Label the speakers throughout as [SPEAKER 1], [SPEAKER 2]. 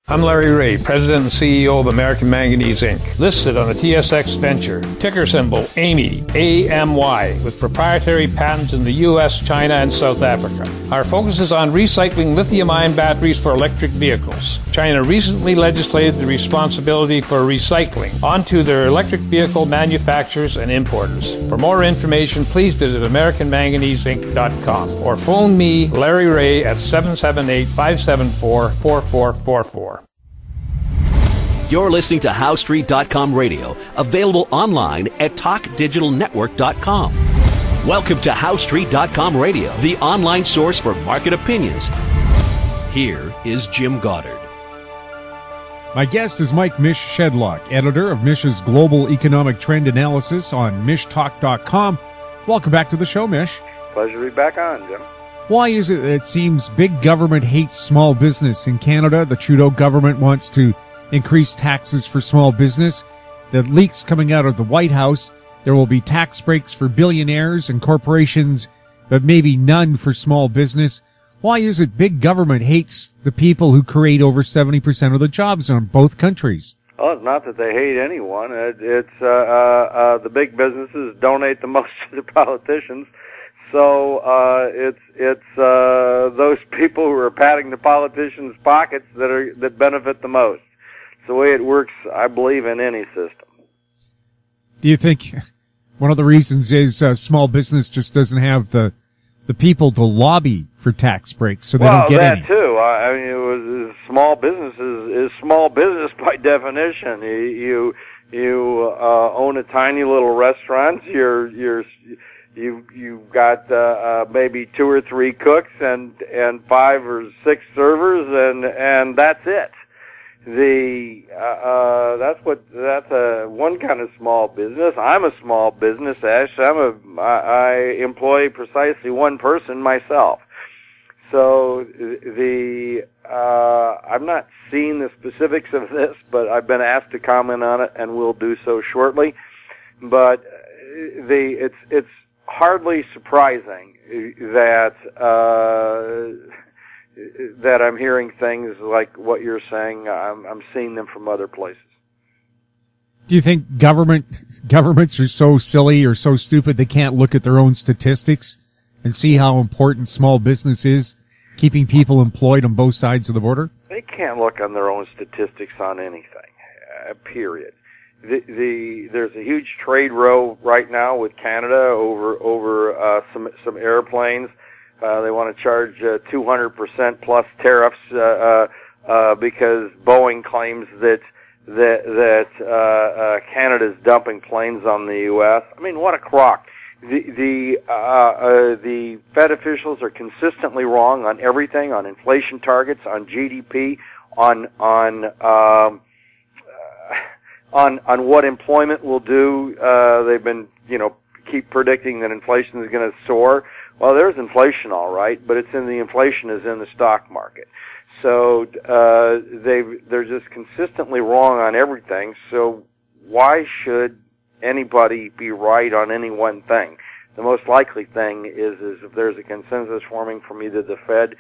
[SPEAKER 1] I'm Larry Ray, President and CEO of American Manganese, Inc., listed on the TSX Venture, ticker symbol AMY, A-M-Y, with proprietary patents in the U.S., China, and South Africa. Our focus is on recycling lithium-ion batteries for electric vehicles. China recently legislated the responsibility for recycling onto their electric vehicle manufacturers and importers. For more information, please visit AmericanManganeseInc.com or phone me, Larry Ray, at 778-574-4444.
[SPEAKER 2] You're listening to HowStreet.com radio, available online at TalkDigitalNetwork.com. Welcome to HowStreet.com radio, the online source for market opinions. Here is Jim Goddard.
[SPEAKER 3] My guest is Mish Shedlock, editor of Mish's Global Economic Trend Analysis on MishTalk.com. Welcome back to the show, Mish.
[SPEAKER 4] Pleasure to be back on, Jim.
[SPEAKER 3] Why is it that it seems big government hates small business? In Canada, the Trudeau government wants to increase taxes for small business. The leaks coming out of the White House, there will be tax breaks for billionaires and corporations, but maybe none for small business. Why is it big government hates the people who create over 70% of the jobs in both countries?
[SPEAKER 4] Oh, it's not that they hate anyone. It's the big businesses donate the most to the politicians. So it's those people who are patting the politicians' pockets that benefit the most. It's the way it works, I believe, in any system.
[SPEAKER 3] Do you think one of the reasons is small business just doesn't have the people to lobby for tax breaks, so they don't get any?
[SPEAKER 4] Well, that too. I mean, small business is small business by definition. You own a tiny little restaurant. You've got maybe 2 or 3 cooks and 5 or 6 servers, and that's it. That's one kind of small business. I'm a small business, Ash. I employ precisely one person myself. So I'm not seeing the specifics of this, but I've been asked to comment on it, and will do so shortly. But it's hardly surprising that I'm hearing things like what you're saying. I'm seeing them from other places.
[SPEAKER 3] Do you think governments are so silly or so stupid they can't look at their own statistics and see how important small business is, keeping people employed on both sides of the border?
[SPEAKER 4] They can't look on their own statistics on anything, period. There's a huge trade row right now with Canada over some airplanes. They want to charge 200% plus tariffs because Boeing claims that Canada's dumping planes on the U.S. I mean, what a crock! The Fed officials are consistently wrong on everything, on inflation targets, on GDP, on what employment will do. They've been, keep predicting that inflation is going to soar. Well, there's inflation, all right, but the inflation is in the stock market. So they're just consistently wrong on everything. So why should anybody be right on any one thing? The most likely thing is if there's a consensus forming from either the Fed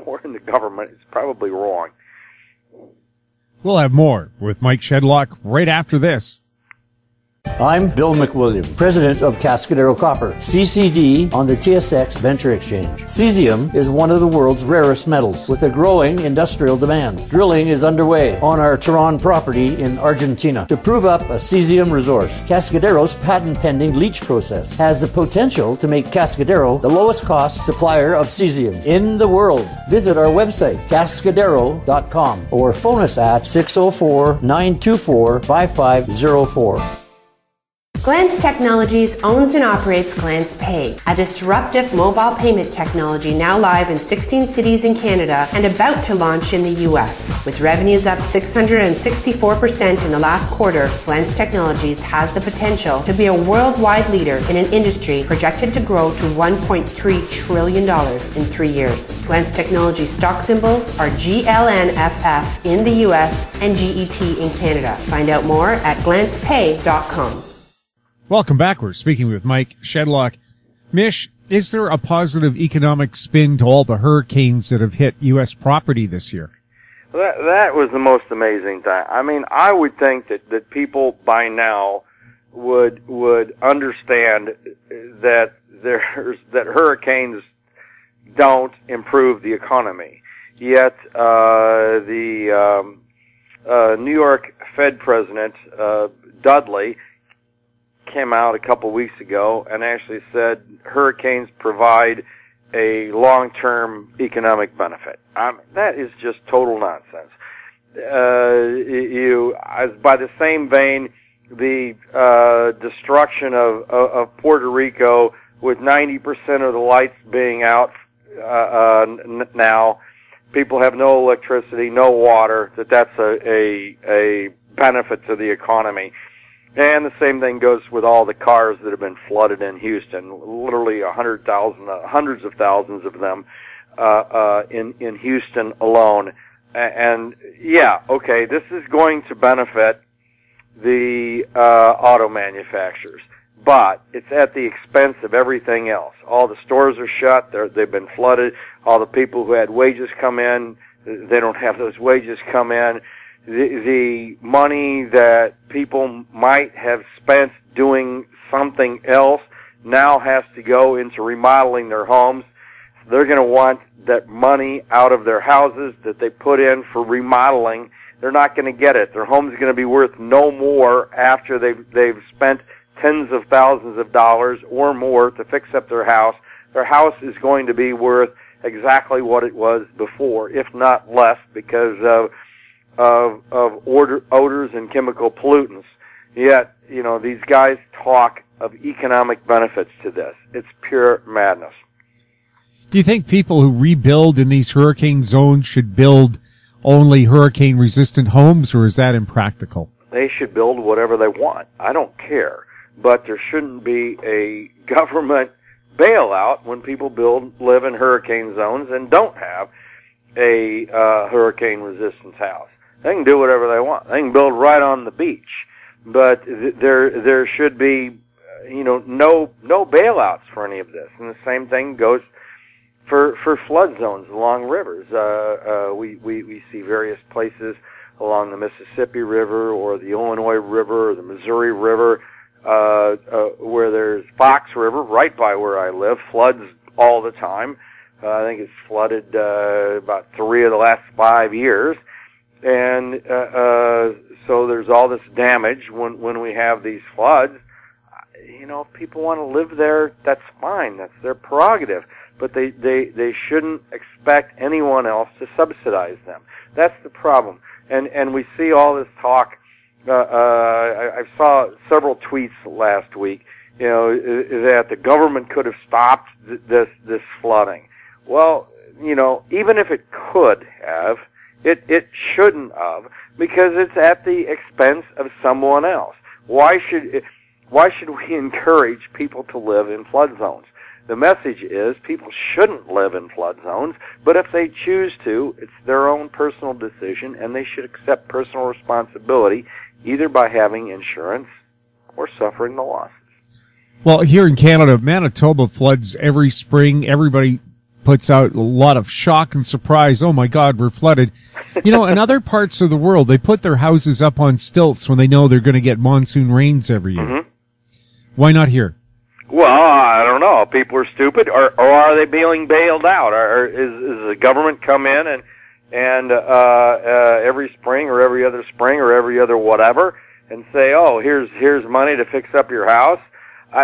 [SPEAKER 4] or in the government, it's probably wrong.
[SPEAKER 3] We'll have more with Mish Shedlock right after this.
[SPEAKER 5] I'm Bill McWilliam, president of Cascadero Copper, CCD on the TSX Venture Exchange. Cesium is one of the world's rarest metals with a growing industrial demand. Drilling is underway on our Tehran property in Argentina to prove up a cesium resource. Cascadero's patent-pending leach process has the potential to make Cascadero the lowest cost supplier of cesium in the world. Visit our website, cascadero.com, or phone us at 604-924-5504.
[SPEAKER 6] Glance Technologies owns and operates Glance Pay, a disruptive mobile payment technology now live in 16 cities in Canada and about to launch in the U.S. With revenues up 664% in the last quarter, Glance Technologies has the potential to be a worldwide leader in an industry projected to grow to $1.3 trillion in 3 years. Glance Technologies stock symbols are GLNFF in the U.S. and GET in Canada. Find out more at glancepay.com.
[SPEAKER 3] Welcome back. We're speaking with Mish Shedlock. Mish, is there a positive economic spin to all the hurricanes that have hit U.S. property this year?
[SPEAKER 4] That was the most amazing thing. I mean, I would think that people by now would understand that hurricanes don't improve the economy. Yet the New York Fed president Dudley came out a couple weeks ago and actually said hurricanes provide a long-term economic benefit. That is just total nonsense. By the same vein, the destruction of Puerto Rico with 90% of the lights being out now, people have no electricity, no water, that's a benefit to the economy. And the same thing goes with all the cars that have been flooded in Houston, literally 100,000, hundreds of thousands of them in Houston alone. And yeah, okay, this is going to benefit the auto manufacturers, but it's at the expense of everything else. All the stores are shut, they've been flooded. All the people who had wages come in, they don't have those wages come in. The money that people might have spent doing something else now has to go into remodeling their homes. They're going to want that money out of their houses that they put in for remodeling. They're not going to get it. Their home's going to be worth no more after they've spent tens of thousands of dollars or more to fix up their house. Their house is going to be worth exactly what it was before, if not less, because of odors and chemical pollutants. Yet, these guys talk of economic benefits to this. It's pure madness.
[SPEAKER 3] Do you think people who rebuild in these hurricane zones should build only hurricane-resistant homes, or is that impractical?
[SPEAKER 4] They should build whatever they want. I don't care. But there shouldn't be a government bailout when people live in hurricane zones and don't have a hurricane-resistant house. They can do whatever they want. They can build right on the beach. But there should be, no bailouts for any of this. And the same thing goes for flood zones along rivers. We see various places along the Mississippi River or the Illinois River or the Missouri River where there's Fox River right by where I live, floods all the time. I think it's flooded about 3 of the last 5 years. And so there's all this damage when we have these floods. If people want to live there, that's fine. That's their prerogative. But they shouldn't expect anyone else to subsidize them. That's the problem. And we see all this talk. I saw several tweets last week, that the government could have stopped this flooding. Well, even if it could have, it shouldn't have, because it's at the expense of someone else. Why should we encourage people to live in flood zones? The message is people shouldn't live in flood zones, but if they choose to, it's their own personal decision, and they should accept personal responsibility either by having insurance or suffering the losses.
[SPEAKER 3] Well, here in Canada, Manitoba floods every spring. Everybody puts out a lot of shock and surprise. Oh, my God, we're flooded. In other parts of the world, they put their houses up on stilts when they know they're going to get monsoon rains every year. Mm-hmm. Why not here?
[SPEAKER 4] Well, I don't know. People are stupid, or are they being bailed out? Or is the government come in and every spring or every other spring or every other whatever and say, oh, here's money to fix up your house?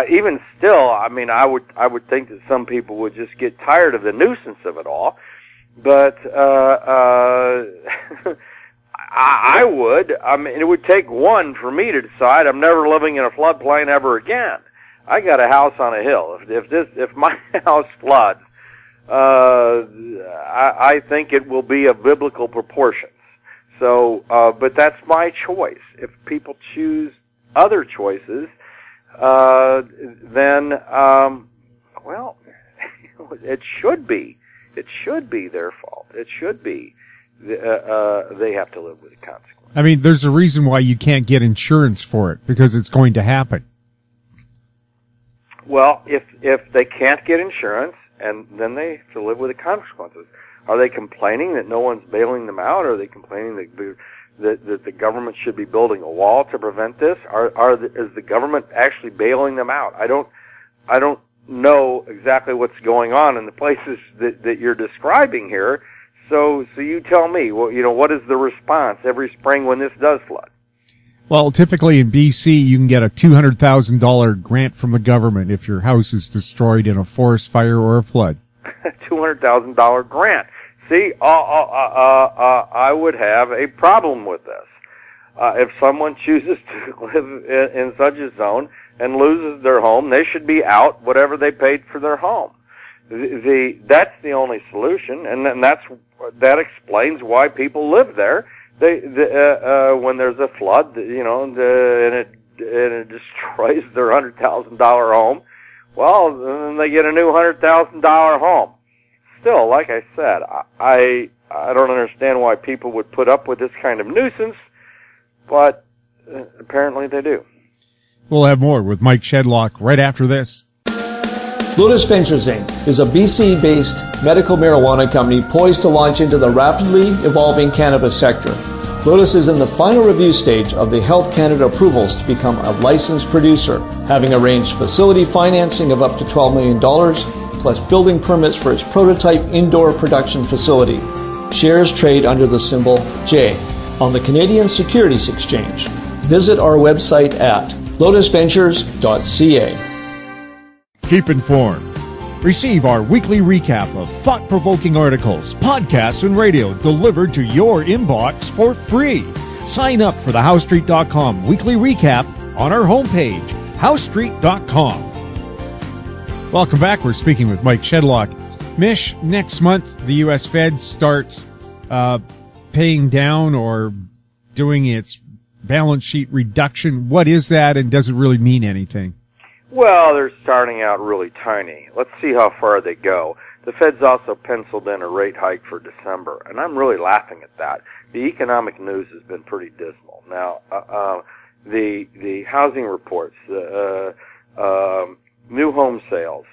[SPEAKER 4] Even still, I mean, I would think that some people would just get tired of the nuisance of it all. But I would. I mean, it would take one for me to decide I'm never living in a floodplain ever again. I got a house on a hill. If my house floods, I think it will be of biblical proportions. So, but that's my choice. If people choose other choices, then, well, it should be their fault. It should be, they have to live with the consequences.
[SPEAKER 3] I mean, there's a reason why you can't get insurance for it, because it's going to happen.
[SPEAKER 4] Well, if they can't get insurance, and then they have to live with the consequences. Are they complaining that no one's bailing them out? Are they complaining that the government should be building a wall to prevent this? Is the government actually bailing them out? I don't know exactly what's going on in the places that you're describing here. So you tell me. Well, what is the response every spring when this does flood?
[SPEAKER 3] Well, typically in BC, you can get a $200,000 grant from the government if your house is destroyed in a forest fire or a flood.
[SPEAKER 4] $200,000 grant. See, I would have a problem with this. If someone chooses to live in such a zone and loses their home, they should be out whatever they paid for their home. That's the only solution, and then that explains why people live there. When there's a flood, and it destroys their $100,000 home, well, then they get a new $100,000 home. Still, like I said, I don't understand why people would put up with this kind of nuisance, but apparently they do.
[SPEAKER 3] We'll have more with Mike Shedlock right after this.
[SPEAKER 7] Lotus Ventures Inc. is a BC-based medical marijuana company poised to launch into the rapidly evolving cannabis sector. Lotus is in the final review stage of the Health Canada approvals to become a licensed producer, having arranged facility financing of up to $12 million, plus building permits for its prototype indoor production facility. Shares trade under the symbol J on the Canadian Securities Exchange. Visit our website at lotusventures.ca.
[SPEAKER 3] Keep informed. Receive our weekly recap of thought-provoking articles, podcasts, and radio delivered to your inbox for free. Sign up for the HowStreet.com weekly recap on our homepage, HowStreet.com. Welcome back. We're speaking with Mike Shedlock. Mish, next month the U.S. Fed starts paying down or doing its balance sheet reduction. What is that, and does it really mean anything?
[SPEAKER 4] Well, they're starting out really tiny. Let's see how far they go. The Fed's also penciled in a rate hike for December, and I'm really laughing at that. The economic news has been pretty dismal. Now, the housing reports, the new home sales,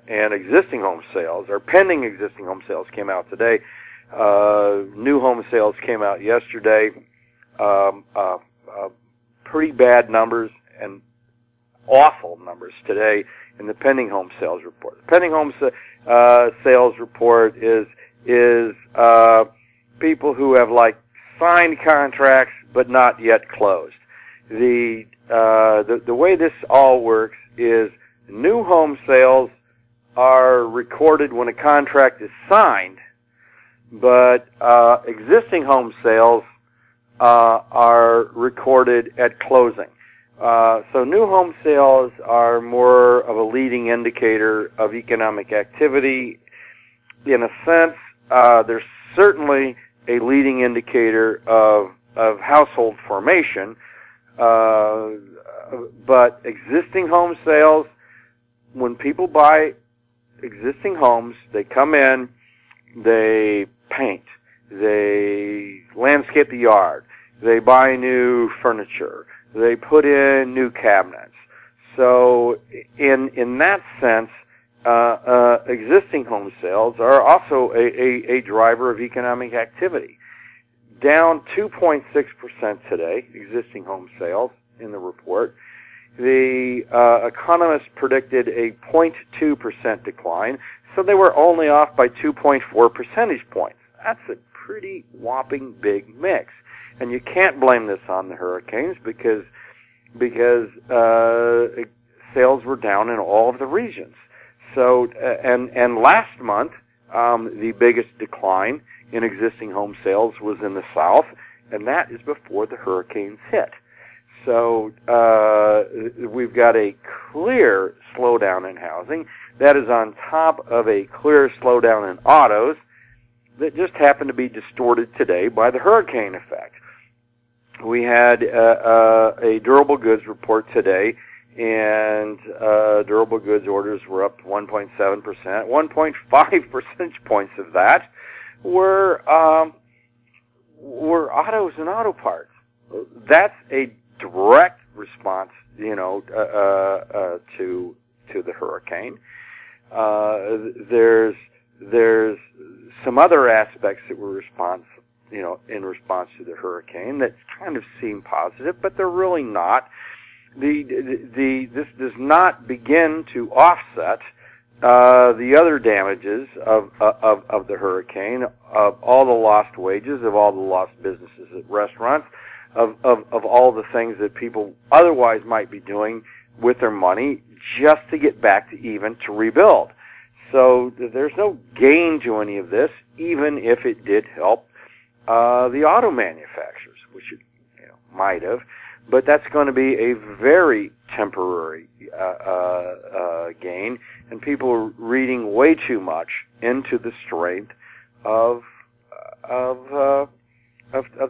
[SPEAKER 4] and existing home sales, or pending existing home sales, came out today. New home sales came out yesterday. Pretty bad numbers and awful numbers today in the pending home sales report. The pending home sales report is people who have signed contracts but not yet closed. The way this all works is new home sales are recorded when a contract is signed, but existing home sales are recorded at closing. So new home sales are more of a leading indicator of economic activity. In a sense, they're certainly a leading indicator of household formation. But existing home sales, when people buy existing homes, they come in, they paint, they landscape the yard, they buy new furniture, they put in new cabinets. So in that sense, existing home sales are also a driver of economic activity. Down 2.6% today, existing home sales in the report. The economists predicted a 0.2% decline, so they were only off by 2.4 percentage points. That's a pretty whopping big mix. And you can't blame this on the hurricanes because sales were down in all of the regions. So and last month the biggest decline in existing home sales was in the South, and that is before the hurricanes hit. So we've got a clear slowdown in housing that is on top of a clear slowdown in autos that just happened to be distorted today by the hurricane effect. We had a durable goods report today, and durable goods orders were up 1.7%. 1.5 percentage points of that were autos and auto parts. That's a direct response, to the hurricane. there's some other aspects that were in response to the hurricane that kind of seem positive, but they're really not. This does not begin to offset the other damages of the hurricane, of all the lost wages, of all the lost businesses at restaurants, of all the things that people otherwise might be doing with their money just to get back to even to rebuild. So there's no gain to any of this, even if it did help the auto manufacturers, which it might have. But that's going to be a very temporary gain, and people are reading way too much into the strength of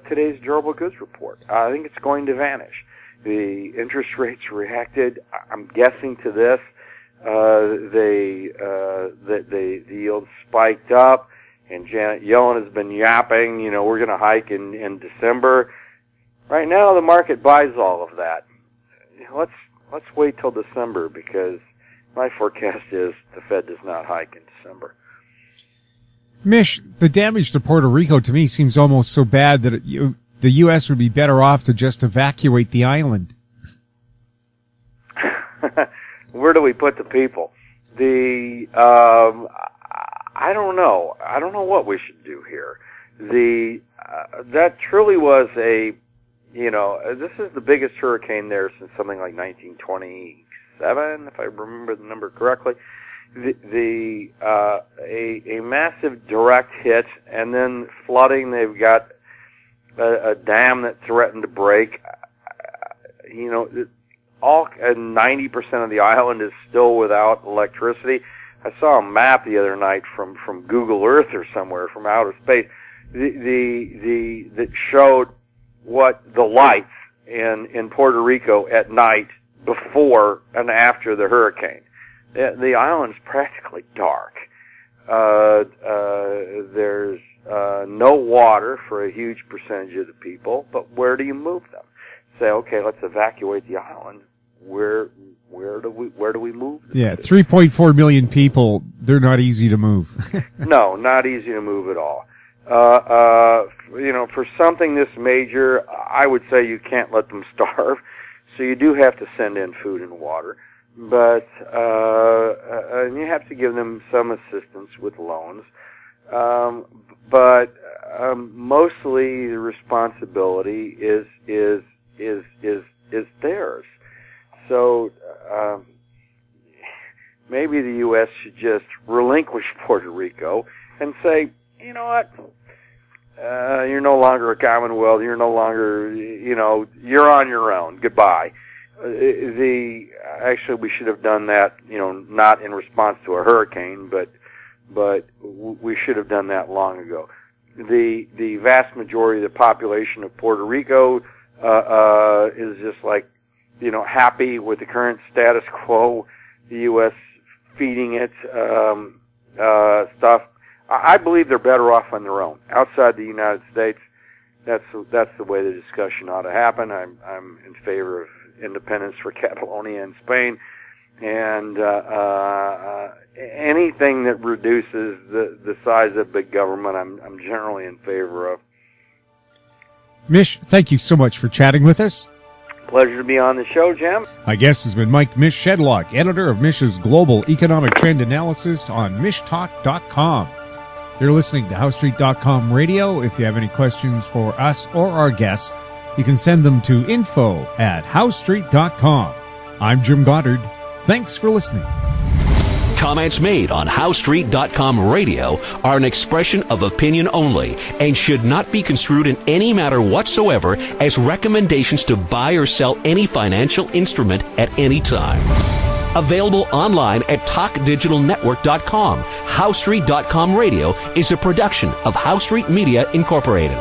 [SPEAKER 4] today's durable goods report. I think it's going to vanish. The interest rates reacted, I'm guessing, to this. The yield spiked up, and Janet Yellen has been yapping, we're going to hike in December. Right now, the market buys all of that. Let's wait till December, because my forecast is the Fed does not hike in December.
[SPEAKER 3] Mish, the damage to Puerto Rico to me seems almost so bad that the U.S. would be better off to just evacuate the island.
[SPEAKER 4] Where do we put the people? I don't know. I don't know what we should do here. That truly was this is the biggest hurricane there since something like 1927, if I remember the number correctly. A massive direct hit, and then flooding. They've got a dam that threatened to break. 90% of the island is still without electricity. I saw a map the other night from Google Earth or somewhere from outer space that showed what the lights in Puerto Rico at night before and after the hurricane. The island's practically dark. There's no water for a huge percentage of the people, but where do you move them? Say, okay, let's evacuate the island. Where do we move them?
[SPEAKER 3] Yeah, 3.4 million people. They're not easy to move.
[SPEAKER 4] No, not easy to move at all. For something this major, I would say you can't let them starve. So you do have to send in food and water, but and you have to give them some assistance with loans. But mostly the responsibility is theirs. So maybe the U.S. should just relinquish Puerto Rico and say, you know what? You're no longer a Commonwealth. You're no longer, you're on your own. Goodbye. Actually, we should have done that, not in response to a hurricane, but we should have done that long ago. The vast majority of the population of Puerto Rico is just like, happy with the current status quo. The U.S. feeding it stuff. I believe they're better off on their own. Outside the United States, that's the way the discussion ought to happen. I'm in favor of independence for Catalonia and Spain, and anything that reduces the size of big government, I'm generally in favor of.
[SPEAKER 3] Mish, thank you so much for chatting with us.
[SPEAKER 4] Pleasure to be on the show, Jim.
[SPEAKER 3] My guest has been Mish Shedlock, editor of Mish's Global Economic Trend Analysis on MishTalk.com. You're listening to HowStreet.com radio. If you have any questions for us or our guests, you can send them to info@HowStreet.com. I'm Jim Goddard. Thanks for listening.
[SPEAKER 2] Comments made on HowStreet.com radio are an expression of opinion only and should not be construed in any matter whatsoever as recommendations to buy or sell any financial instrument at any time. Available online at TalkDigitalNetwork.com. HowStreet.com radio is a production of HowStreet Media Incorporated.